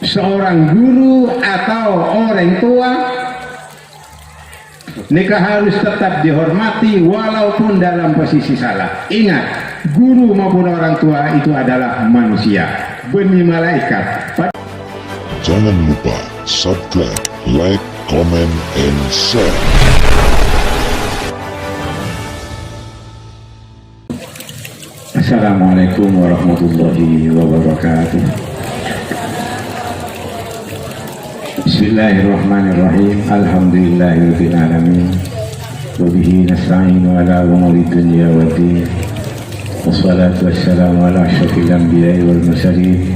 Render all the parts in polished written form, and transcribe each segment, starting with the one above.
seorang guru atau orang tua nikah harus tetap dihormati walaupun dalam posisi salah. Ingat, guru maupun orang tua itu adalah manusia, benih malaikat. Jangan lupa subscribe, like, comment, and share. Assalamualaikum warahmatullahi wabarakatuh. Bismillahirrahmanirrahim. Alhamdulillahirabbil alamin. Wa bihi nasta'inu ala umuri dunya waddin. Wassalatu wassalamu ala asyrafil anbiya'i wal mursalin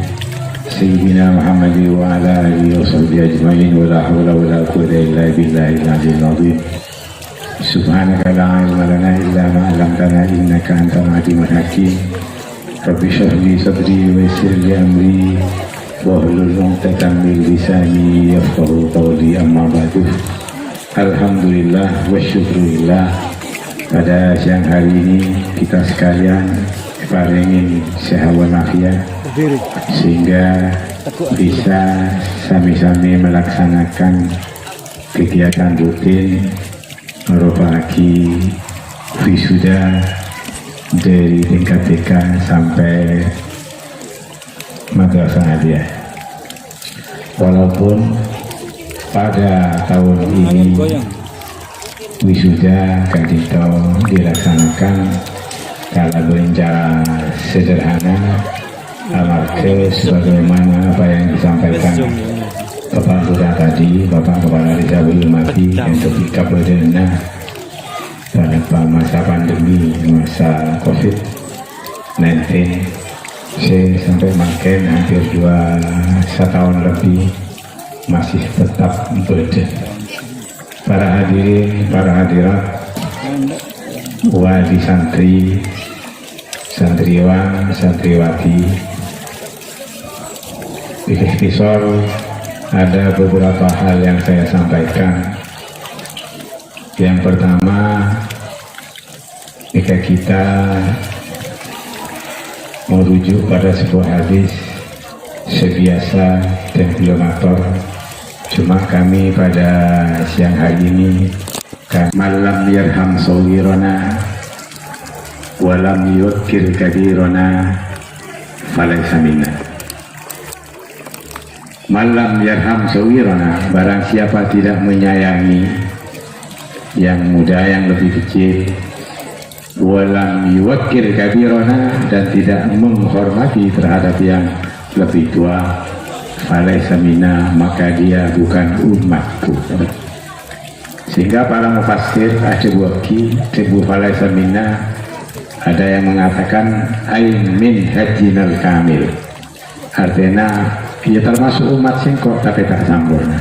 sayyidina Muhammadin wa ala alihi wa sahbihi ajma'in. Wa la hawla wa la quwwata illa billahil aliyyil azim. Subhanaka la ilma lana illa ma 'allamtana innaka antal alimul hakim. Rabbi shrah li sadri wa yassir li amri wahlul 'uqdatam min lisani yafqahu qawli, amma ba'du. Alhamdulillah wa syukurillah, pada siang hari ini kita sekalian diparingi sehat walafiat sehingga bisa sami-sami melaksanakan kegiatan rutin merupakan wisuda dari tingkat TK sampai madrasah aliyah. Walaupun pada tahun ini wisuda kadito dilaksanakan kalau berencana sederhana, amarga sebagaimana apa yang disampaikan Bapak Lurah tadi, Bapak Kepala Desa Wilmati, untuk Kabupaten pada masa pandemi, masa COVID-19, saya sampai makin hampir 1 tahun lebih masih tetap burden. Para hadirin, para hadirat, wali santri, santriwan, santriwati, ikhtisar, ada beberapa hal yang saya sampaikan. Yang pertama, jika kita merujuk pada sebuah hadis, sebiasa dan kilometer, cuma kami pada siang hari ini malam yarham sawirona walam yukir kabirona falaysa minna. Malam yarham sawirona, barang siapa tidak menyayangi yang muda, yang lebih kecil, walam yuwakir kabirona, dan tidak menghormati terhadap yang lebih tua, falaysa minna, maka dia bukan umatku. Sehingga para mufassir Asy'abuki sebu falaysa minna, ada yang mengatakan ain min hajinal kamil, artinya dia termasuk umat singkok tapi tak sempurna.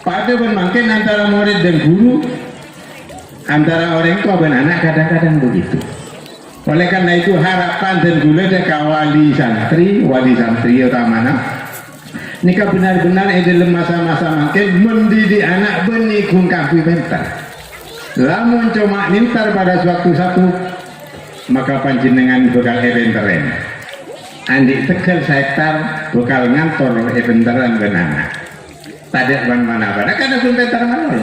Pada bermakin antara murid dan guru, antara orang tua dan anak kadang-kadang begitu. Oleh karena itu harapan dan gula dekat wali santri utamanya, nikah benar-benar dalam masa-masa makin mendidik anak benih kungkapi bentar. Lamun cuma nintar pada suatu maka panjenengan bakal eventeren. Andi tegal sektar bakal ngantor eventeren benana. Tidak mana-mana, karena bentar mana.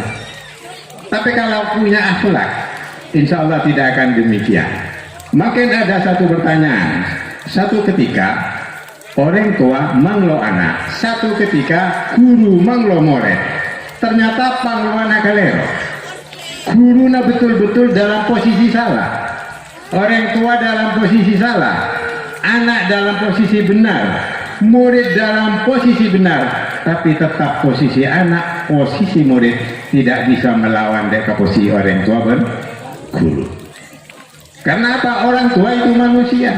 Tapi kalau punya akhlak, insya Allah tidak akan demikian. Makin ada satu pertanyaan. Satu ketika orang tua manglo anak, satu ketika guru manglo murid. Ternyata panglo anak kalero. Gurunya betul-betul dalam posisi salah, orang tua dalam posisi salah, anak dalam posisi benar, murid dalam posisi benar, tapi tetap posisi anak, posisi murid tidak bisa melawan dek posisi orang tua dan guru. Karena apa? Orang tua itu manusia.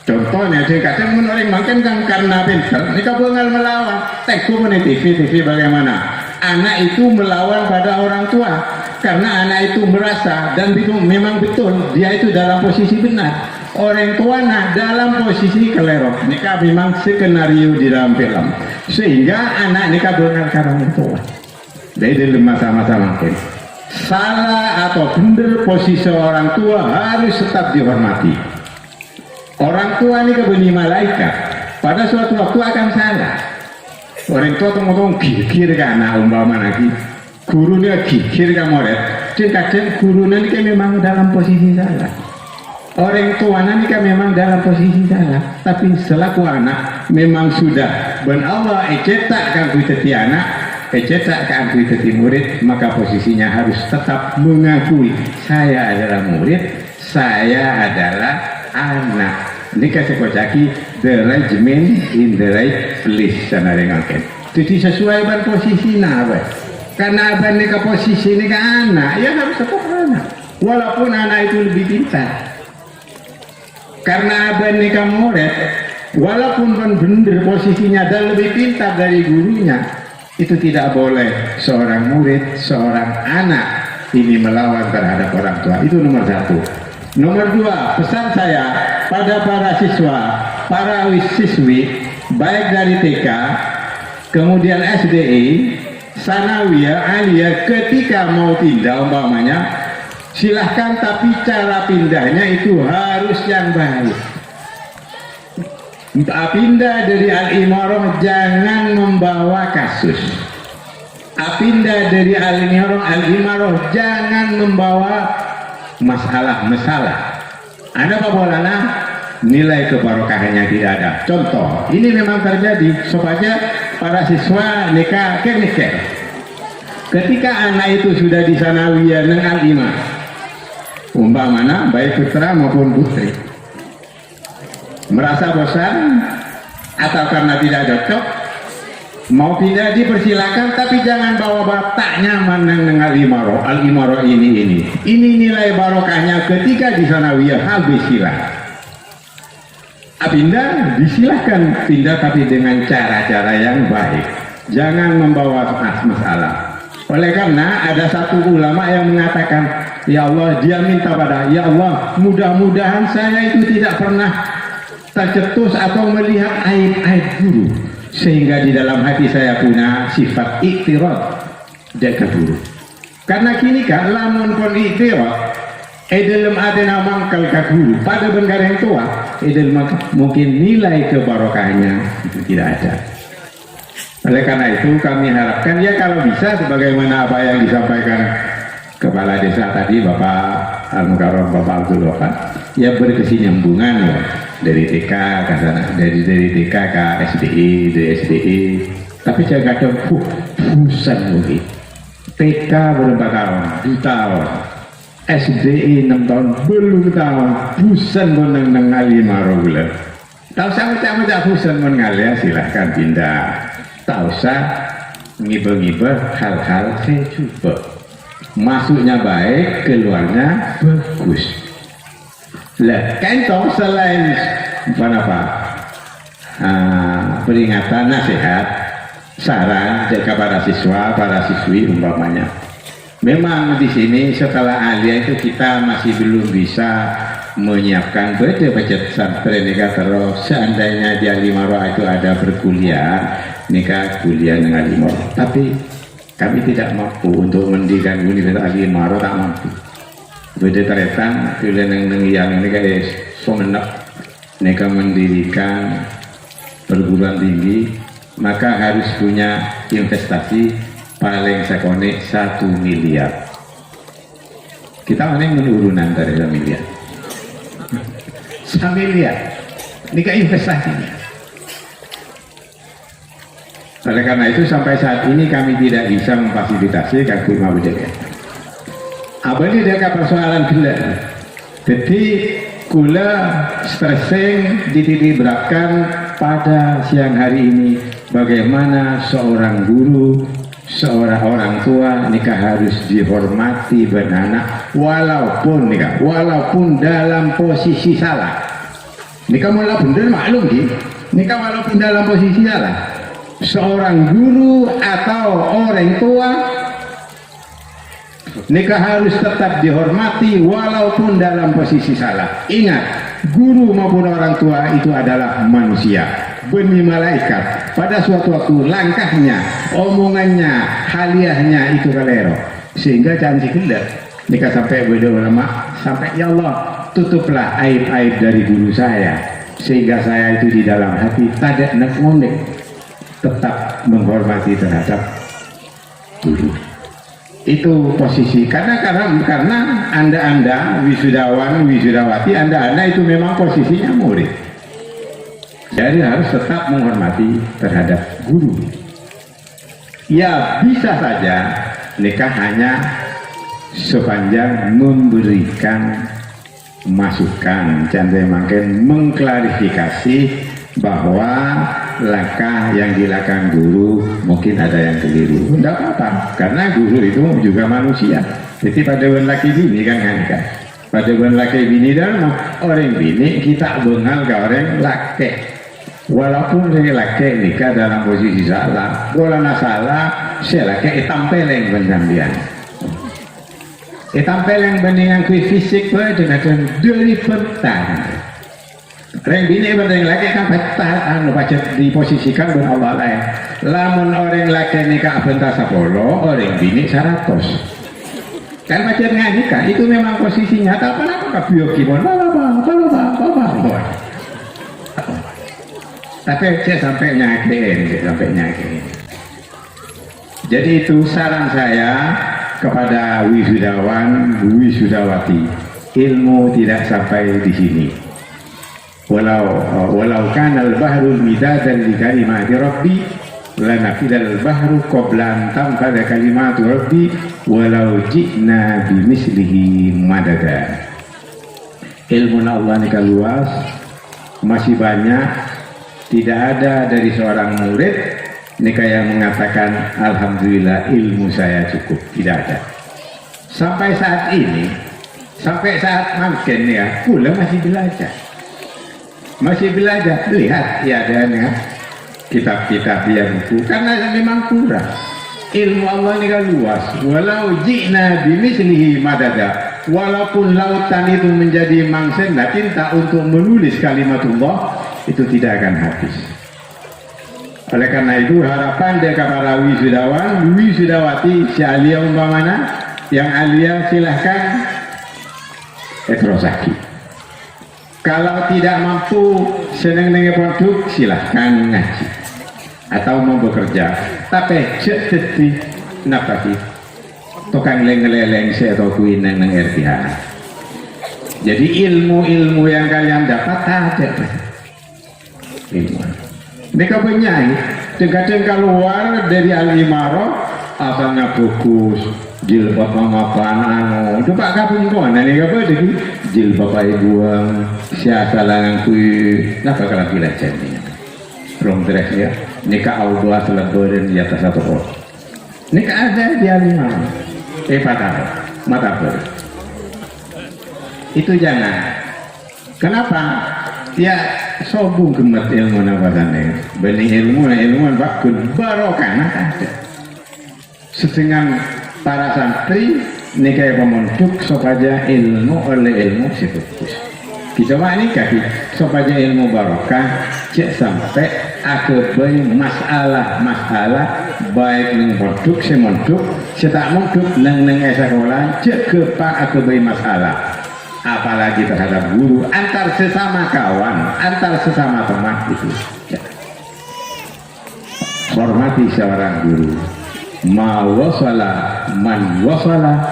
Contohnya saya kadang menoreng makin kan karena pinter, mereka bengal melawan. Teku menit TV bagaimana? Anak itu melawan pada orang tua karena anak itu merasa dan memang betul dia itu dalam posisi benar. Orang tua dalam posisi keliru. Mereka memang skenario di dalam film. Sehingga anak mereka bengal karena orang tua. Dari dalam masa-masa makin salah atau benar posisi orang tua harus tetap dihormati. Orang tua ini kebenih malaikat. pada suatu waktu akan salah. Orang tua ngomong gigir ke anak umpama lagi, gurunya gigir ke murid, kadang gurunya ini kan memang dalam posisi salah. Orang tua ini kan memang dalam posisi salah, tapi selaku anak memang sudah ben Allah cetakkan kuitati anak, cetakkan kuitati murid, maka posisinya harus tetap mengakui saya adalah murid, saya adalah anak. Ini kasih kocaki the regimen in the right place sana dengarkan. Jadi sesuai dengan posisi nabe. Karena abang ini ke posisi ini ke anak, ya harus tetap anak. Walaupun anak itu lebih pintar. Karena abang ini ke murid, walaupun benar posisinya dan lebih pintar dari gurunya, itu tidak boleh seorang murid, seorang anak ini melawan terhadap orang tua. Itu nomor satu. Nomor dua, pesan saya pada para siswa, para siswi, baik dari TK, kemudian SDI, Sanawiyah, Aliyah, ketika mau pindah umpamanya, silahkan, tapi cara pindahnya itu harus yang baik. Pindah dari Al-Imarah jangan membawa kasus. Pindah dari Al-Imarah jangan membawa masalah. Ada apa bolana? Nilai kebarokahnya tidak ada. Contoh, ini memang terjadi. Supaya para siswa nikah. Ketika anak itu sudah di Sanawiyah neng Al-Imah, umpamana baik putra maupun putri, merasa bosan atau karena tidak cocok, mau pindah dipersilakan, tapi jangan bawa batak nyaman dengan Al-Imarah ini nilai barokahnya ketika di Sanawiyah habis silah. Pindah disilahkan, pindah tapi dengan cara-cara yang baik, jangan membawa masalah. Oleh karena ada satu ulama yang mengatakan, ya Allah, dia minta pada ya Allah, mudah-mudahan saya itu tidak pernah tercetus atau melihat aib-aib guru, sehingga di dalam hati saya punya sifat iktirad jaga guru. Karena kini kan lamun pun iktirad dalam adena mangkal ka guru pada bengkareng tua, mungkin nilai kebarokahnya itu tidak ada. Oleh karena itu kami harapkan ya kalau bisa sebagaimana apa yang disampaikan Kepala Desa tadi Bapak Al-Mukarram Bapak Abdul Wafat, ya berkesinambungan ya. Dari TK ke sana, dari TK ke SDI, dari SDI. Tapi saya kadang bosan mungkin. TK berapa tahun? 2 tahun. SDI 6 tahun, belum tahun. Bosan menang Al-Imarah bulan. Tak usah macam-macam bosan mengalir, silahkan pindah. Tak usah ngibel-ngibel hal-hal saya coba. Masuknya baik, keluarnya bagus. Lah, kentong selain peringatan, nasihat, saran kepada siswa, para siswi umpamanya. Memang di sini setelah alia itu kita masih belum bisa menyiapkan budget pesantren nikah terus. Seandainya di Al-Imarah itu ada berkuliah, nikah kuliah dengan Al-Imarah. Tapi kami tidak mampu untuk mendirikan Universitas Al-Imarah, tak mampu. Beda teretan, kuliah yang ini kayak semenak, mereka mendirikan perguruan tinggi, maka harus punya investasi paling sekone 1 miliar. Kita mana yang menurunan dari 1 miliar? 1 miliar, ini kayak investasinya. Oleh karena itu sampai saat ini kami tidak bisa memfasilitasi kakui mabudaya. Apa ini dia persoalan gila. Jadi kula stressing dititik beratkan pada siang hari ini bagaimana seorang guru, seorang orang tua nikah harus dihormati beranak walaupun dalam posisi salah. Nikah malah bener maklum gitu. Nikah walaupun dalam posisi salah. Seorang guru atau orang tua nikah harus tetap dihormati walaupun dalam posisi salah. Ingat, guru maupun orang tua itu adalah manusia, benih malaikat. Pada suatu waktu langkahnya, omongannya, haliahnya itu kalero. Sehingga jangan dikelak. Nikah sampai beda ulama, sampai ya Allah tutuplah aib-aib dari guru saya. sehingga saya itu di dalam hati tidak nekonek tetap menghormati terhadap guru. Itu posisi karena anda wisudawan wisudawati, anda itu memang posisinya murid, jadi harus tetap menghormati terhadap guru. Ya bisa saja nikah hanya sepanjang memberikan masukan, canda makin mengklarifikasi bahwa langkah yang dilakukan guru mungkin ada yang keliru. Tidak apa-apa, karena guru itu juga manusia. Jadi pada laki bini kan kan, pada laki bini dan orang bini kita bengal ke orang laki. Walaupun laki nikah dalam posisi salah, kalau salah, saya laki tampeleng penjambian. Tampeleng bandingan kui fisik dengan dari petang. Orang bini banding laki kan baca diposisikan dengan Allah lain. Lamun orang laki nikah bentar 10, orang bini 100. Kan baca nikah itu memang posisinya. Tak apa biokimon, apa. Tapi saya sampai nyakitin. Jadi itu saran saya kepada wisudawan, wisudawati, ilmu tidak sampai di sini. Walau kana al-bahru midadan li kalimati rabbi lanafidal bahru qabla an tanfada kalimatu rabbi walau ji'na bimislihi madada. Ilmu Allah ini kan luas, masih banyak. Tidak ada dari seorang murid nikah yang mengatakan alhamdulillah ilmu saya cukup, tidak ada. Sampai saat ini, sampai saat makin ya, pula masih belajar. Lihat ya adanya kitab-kitab yang buku, karena memang kurang. Ilmu Allah ini kan luas. Walau ji'na bimislihi madada, walaupun lautan itu menjadi mangsena cinta untuk menulis kalimatullah, itu tidak akan habis. Oleh karena itu harapan dari para wisudawan, wisudawati, si alia umpamana, yang alia silahkan etrosaki. Kalau tidak mampu seneng produk, silahkan ngaji atau mau bekerja. Tapi jadi napa sih? Tukang leng-leleng saya atau kuin neng RTH. Jadi ilmu-ilmu yang kalian dapat ada. Mereka penyanyi kadang keluar dari al-imarah asalnya fokus jilbab mama panano itu pak kapun kau nani apa jadi jilbab ibu siapa lanang kui napa kalau bila cendeng rom dress ya nikah Allah selebaran di atas satu orang nikah ada di al-imarah mata ber itu jangan. Kenapa? Ya sobung gemet ilmu nafasannya benih ilmu bakun barokah ada setengah para santri nikah pemondok supaya ilmu oleh ilmu situs kita nikah supaya ilmu barokah cek sampai akebai masalah baik neng pondok semondok setak mondok neng sekolah cek kepak akebai masalah, apalagi terhadap guru, antar sesama kawan, antar sesama teman itu. Hormati seorang guru. Ma wasala man wasala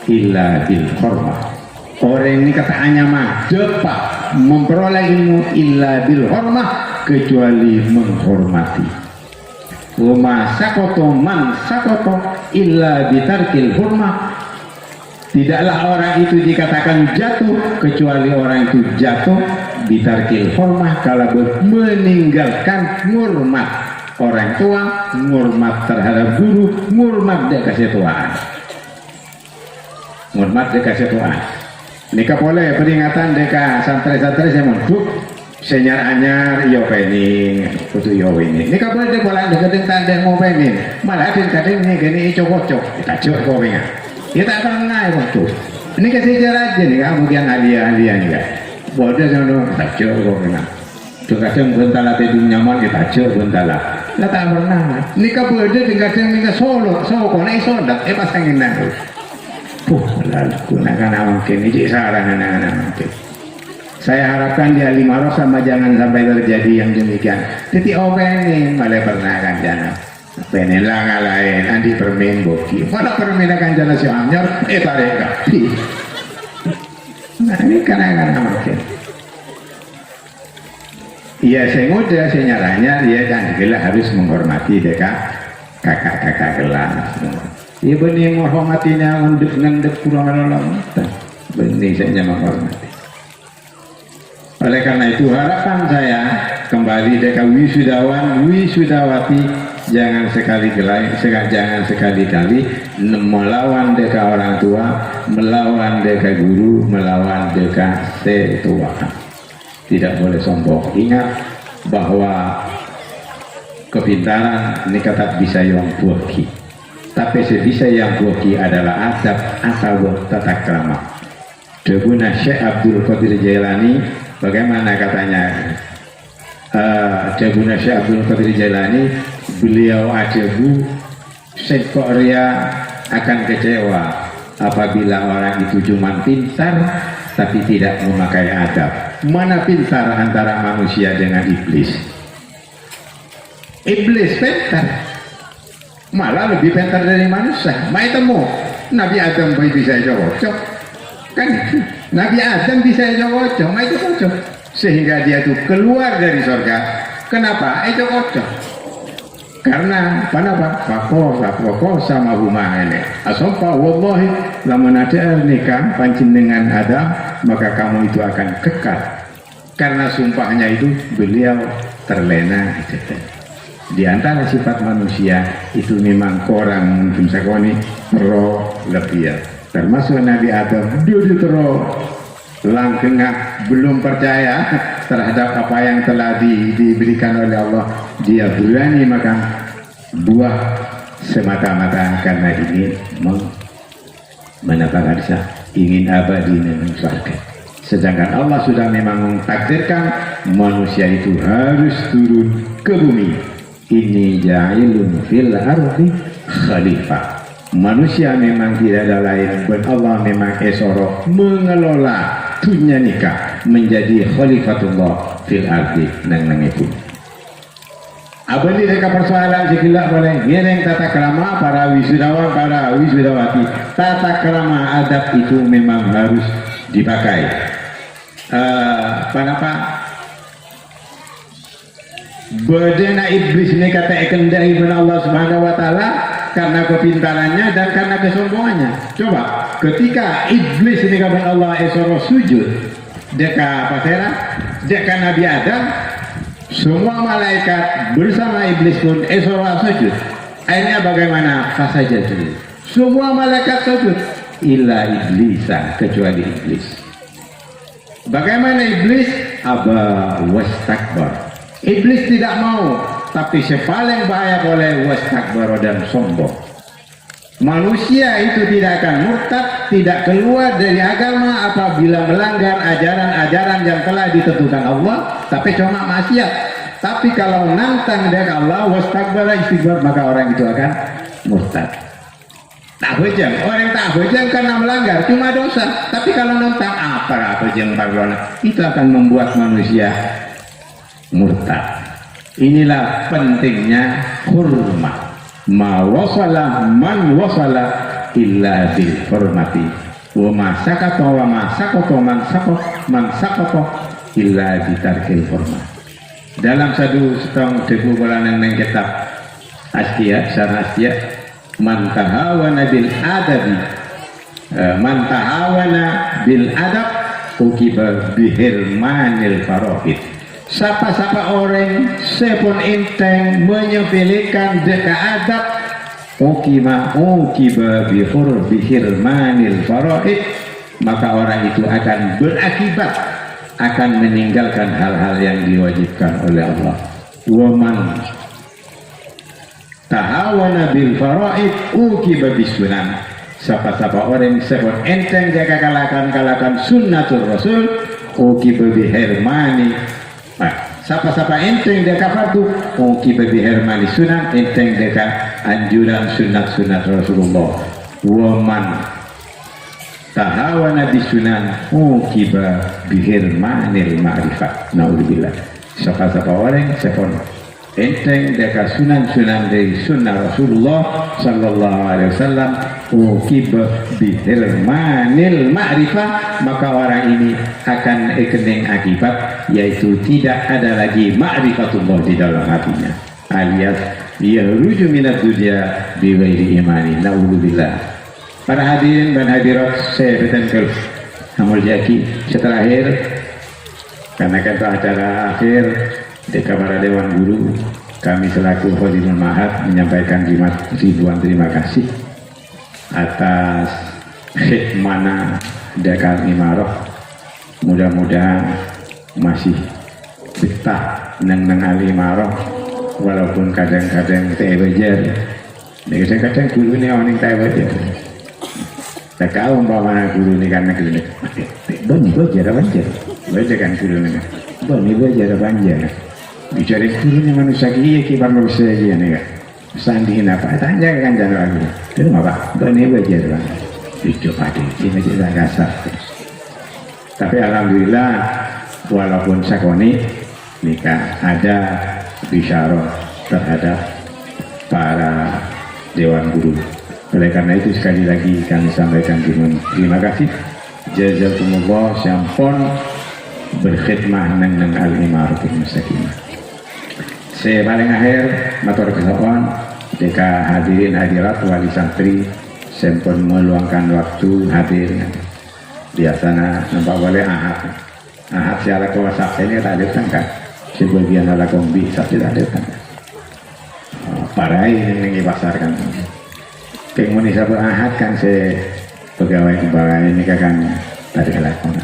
illa bil hormah. Orang ini kataannya mah dapat memperoleh ilmu illa bil hormah kecuali menghormati. Wa ma sakoto man sakoto illa bitarkil hormah. Tidaklah orang itu dikatakan jatuh kecuali orang itu jatuh bitarkil hormah kalau meninggalkan ngurmat orang tua, ngurmat terhadap guru, ngurmat dia kesetuaan. Ngurmat dia kesetuaan. Nika boleh peringatan deka santri-santri saya mondok senyar anyar iyo pening kudu iyo ini. Nika boleh dek bola deketin tanda mau pening. Malah kadang nih gini cocok kita cocok kau ingat. Kita pernah waktu ini kasih aja nih kamu yang alia nih kan bodoh sama tak kau kena tuh kadang bentala tidur nyaman kita cek bentala lah tak pernah ini kau bodoh tinggal tinggal solo kau naik sodak pasangin aku lalu gunakan mungkin ini saran anak-anak mungkin Saya harapkan dia lima roh sama jangan sampai terjadi yang demikian. Jadi ini malah pernah kan jana. Penela ngalahin anti permen boki. Malah permen akan jana si anyor tarik kapi. Nah ini kadang-kadang makin. Iya saya muda, saya nyaranya dia kan gila harus menghormati kakak-kakak gelas. Iya benih menghormatinya ngendep kurang lama. Benih saya menghormati. Oleh karena itu harapan saya kembali dekat wisudawan, wisudawati jangan sekali-kali melawan dekat orang tua, melawan dekat guru, melawan dekat setua. Tidak boleh sombong. Ingat bahwa kepintaran ini kata bisa yang buaki, tapi sebisa yang buaki adalah adab atau tata krama. Debuna Syekh Abdul Qadir Jailani, bagaimana katanya? Debuna Syekh Abdul Qadir Jailani, beliau ajabu sekoria akan kecewa apabila orang itu cuma pintar tapi tidak memakai adab. Mana pintar antara manusia dengan iblis? Iblis pintar, malah lebih pintar dari manusia. Mai temu Nabi Adam bisa cocok kan? Nabi Adam bisa cocok, mai cocok sehingga dia tuh keluar dari surga. Kenapa? Itu cocok. Karena kenapa? Fakor sama rumah ini. Asompa wallahi lamun ada nikah pancin dengan Adam, maka kamu itu akan kekal. Karena sumpahnya itu beliau terlena gitu. Di antara sifat manusia itu memang orang mungkin sakoni roh lebih. Termasuk Nabi Adam, dia terus langkengah belum percaya terhadap apa yang telah diberikan oleh Allah. Dia berani makan buah semata-mata karena ingin menapakkan ingin abadi dalam surga. Sedangkan Allah sudah memang mentakdirkan manusia itu harus turun ke bumi. Ini ja'ilun fil ardi khalifah. Manusia memang tidak ada lain pun Allah memang esoro mengelola dunia nikah menjadi khalifatullah fil ardi nang itu. Apa ini mereka persoalan segala boleh ngereng tata krama para wisudawan, para wisudawati. Tata krama adab itu memang harus dipakai. Kenapa? Bedena iblis ini kata ekendai benar Allah Subhanahu Wa Taala karena kepintarannya dan karena kesombongannya. Coba ketika iblis ini kapan Allah esoro sujud deka pasera deka Nabi Adam, semua malaikat bersama iblis pun esoro sujud. Akhirnya bagaimana? Fasajadu. Semua malaikat sujud illa iblisa, kecuali iblis. Bagaimana iblis? Aba wastakbar. Iblis tidak mau, tapi paling bahaya boleh wastakbar dan sombong. Manusia itu tidak akan murtad, tidak keluar dari agama apabila melanggar ajaran-ajaran yang telah ditentukan Allah, tapi cuma maksiat. Tapi kalau nantang dari Allah, wastakbar istighfar, maka orang itu akan murtad. Tak hujang, orang tak hujang karena melanggar, cuma dosa. Tapi kalau nantang apa hujang parlona, itu akan membuat manusia murtad. Inilah pentingnya hormat. Ma wasala man wasala illa bil hormati. Wa ma sakata wa ma sakata man sakata illa bitarkil hormat. Dalam satu setong debu bulanan yang kitab Astia, Syarah Astia, man tahawana bil adabi, man tahawana bil adab ukiba bihirmanil farohid. Siapa-siapa orang sepon inteng menyepelekan deka adab ukiba bihirmanil farohid, maka orang itu akan berakibat akan meninggalkan hal-hal yang diwajibkan oleh Allah. Waman tahawana bil faraid ukiba bisunan. Siapa-siapa orang sebut enteng jaga kalakan sunnatul rasul ukiba bihirmani. Siapa-siapa enteng jaga fardu ukiba bihirmani sunan, enteng jaga anjuran sunat-sunat Rasulullah. Waman tahawana bisunan ukiba bihirmanil ma'rifat. Naudzubillah. Sapa-sapa orang sepon enteng deka sunan-sunan dari sunnah Rasulullah sallallahu alaihi wasallam ukiba bihirmanil ma'rifat, maka orang ini akan ekening akibat, yaitu tidak ada lagi ma'rifatullah di dalam hatinya, alias yaruju minad dunya biwairi imani. Naudzubillah. Para hadirin dan hadirat, saya bertengkar Amul Jaki setelah akhir, karena kata acara akhir di para Dewan Guru, kami selaku Khodimul Ma'had menyampaikan ribuan terima kasih atas khidmana Dekal Imarah. Mudah-mudahan masih betah neng Al-Imarah, walaupun kadang-kadang tewejer, kadang-kadang guru ini orang tewejer. Tak kau umpamanya guru ni karena guru ni, bani belajar banjar, belajar kan guru ni, bani belajar banjar. Bicara guru ni manusia kiri kibar manusia dia ni kan, sandihin apa? Tanya kan jangan guru. Itu apa? Bani belajar banjar. Itu padi, ini tidak kasar. Tapi alhamdulillah, walaupun sakoni nikah ada bisyarah terhadap para dewan guru. Oleh karena itu sekali lagi kami sampaikan terima kasih. Jazakumullah syampon berkhidmah nang al-imaratul mustaqimah. Saya paling akhir matur kesawan jika hadirin hadirat wali santri sampun meluangkan waktu hadir. Biasanya nampak boleh ahad secara kuasa ini tak ada kan, sebagian ala kombi tapi tak ada kan. Parai yang dipasarkan. Pengen sabar ahad kan saya pegawai ini kan tadi kelakuan.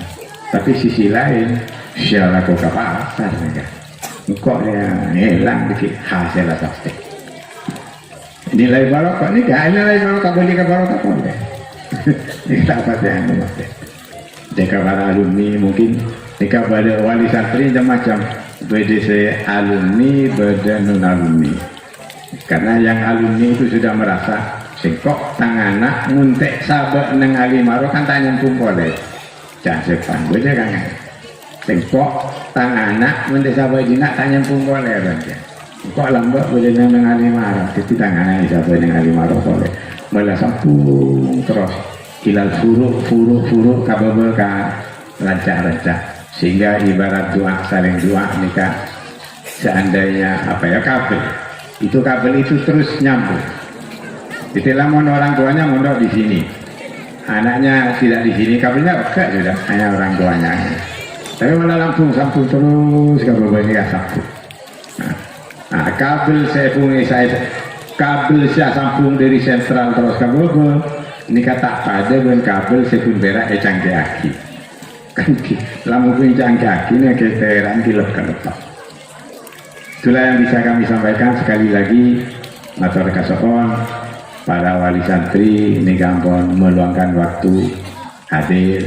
Tapi sisi lain siapa kau kapasar mereka. Kok dia hilang dikit hasil pasti. Nilai barokah ni kan nilai barokah boleh ke barokah boleh. Kita apa yang boleh. Jika para alumni mungkin jika pada wali santri macam beda saya alumni beda non alumni. Karena yang alumni itu sudah merasa singkok tanganak nguntek sabar neng Al-Imarah kan tanya pun boleh jangan sepan boleh kan singkok tanganak nguntek sabar jinak tanya pun boleh kan kok lambat boleh neng Al-Imarah tapi tanganak sabar neng Al-Imarah boleh malah sambung terus hilal furuk kabel rancak sehingga ibarat doa saling doa nikah seandainya apa ya kabel itu terus nyambung. Itulah orang tuanya mondok di sini, anaknya tidak di sini, kabelnya enggak sudah, hanya orang tuanya. Tapi malah sambung terus kabel ini sambung. Nah, kabel saya sambung dari sentral terus kabel ini kata pada dengan kabel saya pun berak cangkir aki. Kan lamu pun cangkir aki ini keteran kilap. Itulah yang bisa kami sampaikan sekali lagi. Matur kasopon. Para wali santri ini gampang meluangkan waktu hadir,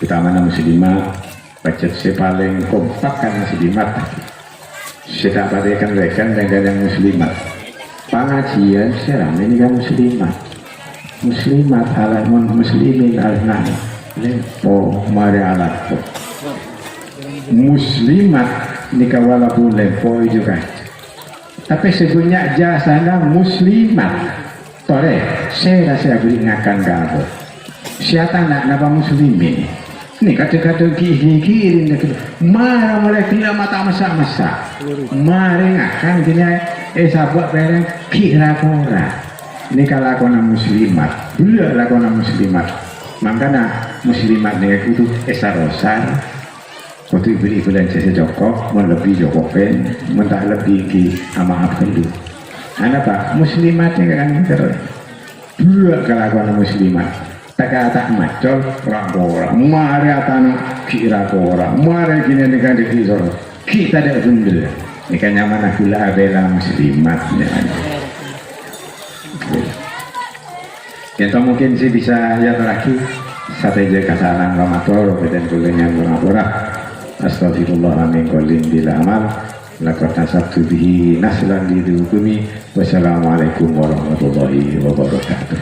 utama muslimat, budget saya paling kompak kan muslimat. Saya tak padekan rekan dengan muslimat. Pengajian sekarang ini kan muslimat alamun muslimin alnan lempo mari alako. Muslimat nikah walaupun lempo juga. Tapi sebenarnya jasanya muslimat. Tore, saya rasa beri ngakan gabo. Siapa nak napa muslimin? Ni kata-kata kiri ni marah mereka tidak mata masak. Mari ngakan gini, sahabat barang kira kora. Ni kalau kona muslimat, bila lah kona muslimat. Makanya muslimat ni itu esarosar. Waktu beli bulan saya jokok, lebih jokokin, mentah lebih ki amaaf kendu. Apa muslimatnya kan terus dua kelakuan muslimat tak macol rakora mari atana kira kora mari gini dengan dikisor kita ada sundel ikan nyaman gula bela muslimat yang mungkin sih bisa ya terakhir satu aja kesalahan ramator dan kulenya ramatora astagfirullahaladzim kolin bila amal lakot nasabtu bihi naslan dihukumi. Wassalamualaikum warahmatullahi wabarakatuh.